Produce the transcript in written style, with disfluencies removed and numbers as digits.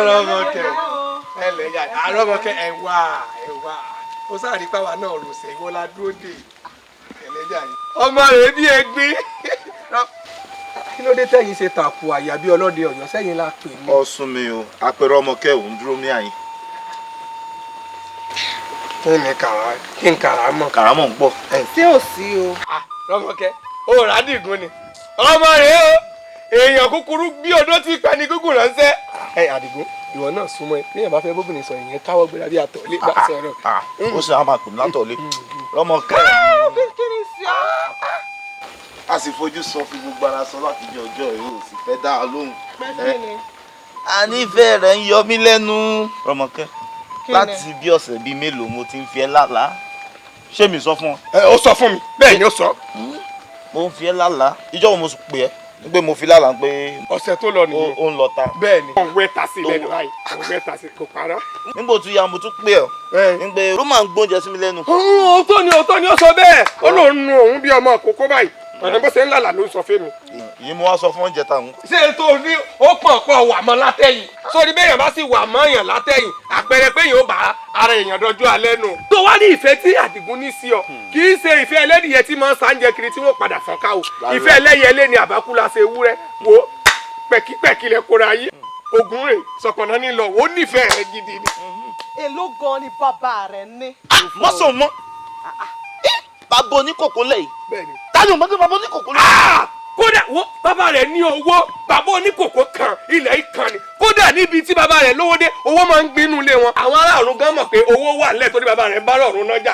rọ́mọkẹ́ ẹlẹ́yà àrọ́mọkẹ́ ẹ̀wà ó sáré pàwọ́ náà rò sẹ́ ìwọ la dúró dé ẹlẹ́yà yìí ọmọ rẹ̀ bí ẹgbẹ́ kí ló dé tẹ́yìn ṣe tàkù àyà bí ọlọ́dẹ ọ̀yọ́ sẹ́yìn la pè ní. ọ̀sùn mi o àpẹẹrẹ ọmọkẹ́ òun dúró ní àyín. kí ni kàràmọ̀. kàràmọ̀ ń pọ̀. ṣé ò sí o. rọ́mọkẹ́ ó ràdìgún ni ọmọ rẹ̀ o èèyàn kúkúrú bí odó tí pẹ́ ní gúgùn ránṣẹ́. Àdìgún ìwọ náà súnmọ́ ẹ bí èèyàn bá fẹ́ bóbìnrin sọ ìyẹn káwọ́ gbéra bí àtọ̀lé bá sọ̀rọ̀. ó sì á máa pè mí látọ̀lé rọ́mọkẹ́. kí ni sí ọ. a sì fojú sọ fi gbogbo ara sọ láti jẹ ọjọ́ yìí ò sì fẹ́ dá a lóhùn. a nífẹ̀ẹ́ rẹ̀ ń yọ mí lẹ́nu. rọ́mọkẹ́ láti bí ọ̀sẹ̀ bíi mélòó mo ti ń fi ẹ́ lálàá ṣé mi sọ fún ọ. ó sọ fún mi bẹ́ẹ̀ ni ó sọ. mo ń fi ẹ́ lálàá ìjọ́ wo mo pè ẹ́ pé mo fi lálàá pé. ọ̀sẹ̀ tó lọ nìyẹn ó ń lọ ta. bẹ́ẹ̀ ni òun wẹ́ ta sí lẹ́nu báyìí òun wẹ́ ta sí kò parọ́. nígbà tó yá mo tún pè ọ́ ń pé ló máa ń gbóúnjẹ sí mi lẹ́nu. òótọ́ ni ó sọ bẹ́ẹ̀ ó lóun nu òun bí ọmọ àkókò báyìí ọ̀nà bó ṣe ń lálàá ló ń sọ fún mi. yìí mo wá sọ fún oúnjẹ táwọn. ṣé ètò ní ó pọ̀ wà mọ́ látẹ̀yìn sórí bẹ́ẹ̀ yẹn bá sì wà mọ́ èèyàn látẹ̀yìn àpẹẹrẹ pé yóò bá ara èèyàn dọjú alẹ́ nù. tó wá ní ìfẹ́ tí Àdìgún ní sí ọ kì í ṣe ìfẹ́ ẹlẹ́dìyẹ tí máa ń sáńjẹ kiri tí wọ́n padà fọ́n ká o ìfẹ́ ẹlẹ́yẹlé ni àbákúlá ṣe ewúrẹ́ wo pẹ̀kípẹ̀kí lẹ kóra yé ogun rè sọ̀kànnà nílọ ó nífẹ̀ẹ́ rẹ gidi ni. èló gan ni bàbá rẹ ní. mọ́sàn mọ́ bàbá oníkòkó lẹ́yìn. bẹ́ẹ̀ni. táyọ̀ mọ́tò bàbá oníkòkó lẹ́yìn. kódà wo bàbá rẹ̀ ní owó bàbá oníkòkó kan ilẹ̀ ìkan ni kódà níbi tí bàbá rẹ̀ lówó dé owó máa ń gbinú lé wọn àwọn aráàlú gan mọ̀ pé owó wà nílẹ̀ torí bàbá rẹ̀ bá rọrùn nájà